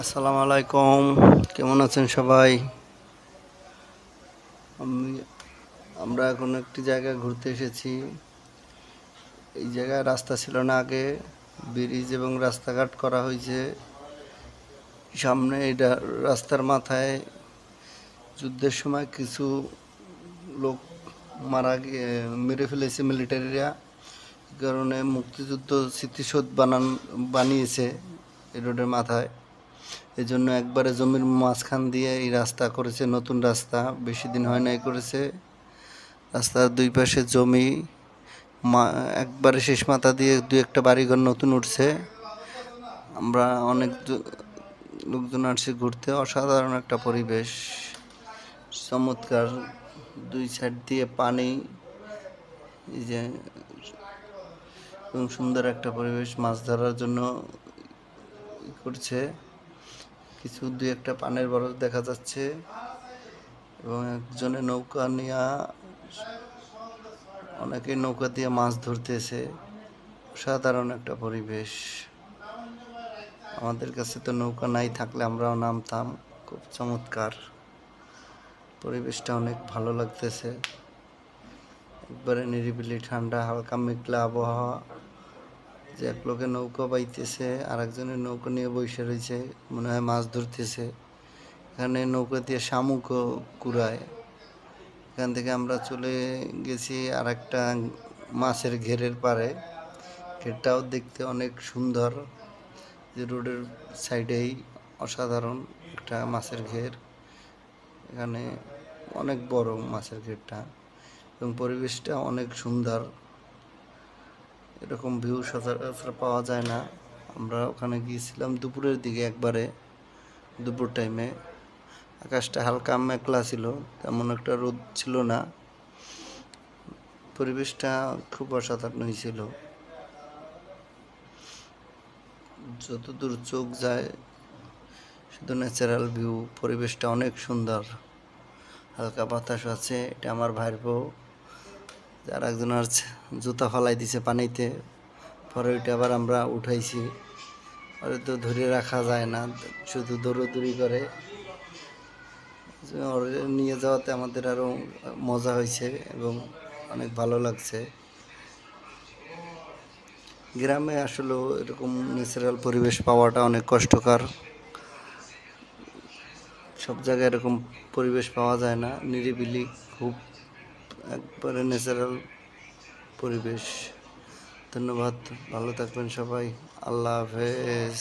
আসসালামু আলাইকুম। কেমন আছেন সবাই? আমি আমরা এখন একটি জায়গায় ঘুরতে এসেছি। এই জায়গায় রাস্তা ছিল না আগে, ব্রিজ এবং রাস্তাঘাট করা হয়েছে। সামনে এটা রাস্তার মাথায় যুদ্ধের সময় কিছু লোক মেরে ফেলেছে মিলিটারিরা। এই কারণে মুক্তিযুদ্ধ স্মৃতিসৌধ বানিয়েছে এই রোডের মাথায়। এজন্য একবারে জমির মাঝখান দিয়ে এই রাস্তা করেছে, নতুন রাস্তা, বেশি দিন হয় নাই করেছে। রাস্তার দুই পাশে জমি, একবারে শেষ মাথা দিয়ে দু একটা বাড়িঘর নতুন উঠছে। আমরা অনেক লোকজন আসছে ঘুরতে। অসাধারণ একটা পরিবেশ, চমৎকার। দুই সাইড দিয়ে পানি, এই যে এবং সুন্দর একটা পরিবেশ। মাছ ধরার জন্য করছে, কিছু দুই একটা পানের বরফ দেখা যাচ্ছে এবং একজনে নৌকা নিয়ে, অনেকে নৌকা দিয়ে মাছ ধরতেছে। সাধারণ একটা পরিবেশ। আমাদের কাছে তো নৌকা নাই, থাকলে আমরাও নামতাম। খুব চমৎকার পরিবেশটা, অনেক ভালো লাগতেছে। একবারে নিরিবিলি, ঠান্ডা, হালকা মেঘলা আবহাওয়া। যে এক লোকে নৌকা বাইতেছে, আর একজনের নৌকা নিয়ে বসে রয়েছে, মনে হয় মাছ ধরতেছে। এখানে নৌকা দিয়ে শামুকও কুড়ায়। এখান থেকে আমরা চলে গেছি আর একটা মাছের ঘেরের পাড়ে। ঘেরটাও দেখতে অনেক সুন্দর, যে রোডের সাইডেই অসাধারণ একটা মাছের ঘের। এখানে অনেক বড় মাছের ঘেরটা এবং পরিবেশটা অনেক সুন্দর। এরকম ভিউ সচরাচর পাওয়া যায় না। আমরা ওখানে গিয়েছিলাম দুপুরের দিকে, একবারে দুপুর টাইমে। আকাশটা হালকা মেঘলা ছিল, তেমন একটা রোদ ছিল না। পরিবেশটা খুব অসাধারণ হয়েছিল। যতদূর চোখ যায় শুধু ন্যাচারাল ভিউ। পরিবেশটা অনেক সুন্দর, হালকা বাতাস আছে। এটা আমার ভাইয়ের বউ, আর একজন আর জুতা ফালাই দিছে পানিতে, পরে ওইটা আবার আমরা উঠাইছি। ওরে তো ধরে রাখা যায় না, শুধু দৌড়দৌড়ি করে। ওরে নিয়ে যাওয়াতে আমাদের আরও মজা হয়েছে এবং অনেক ভালো লাগছে। গ্রামে আসলেও এরকম ন্যাচারাল পরিবেশ পাওয়াটা অনেক কষ্টকর। সব জায়গায় এরকম পরিবেশ পাওয়া যায় না, নিরিবিলি, খুব একবারে ন্যাচারাল পরিবেশ। ধন্যবাদ, ভালো থাকবেন সবাই। আল্লাহ হাফেজ।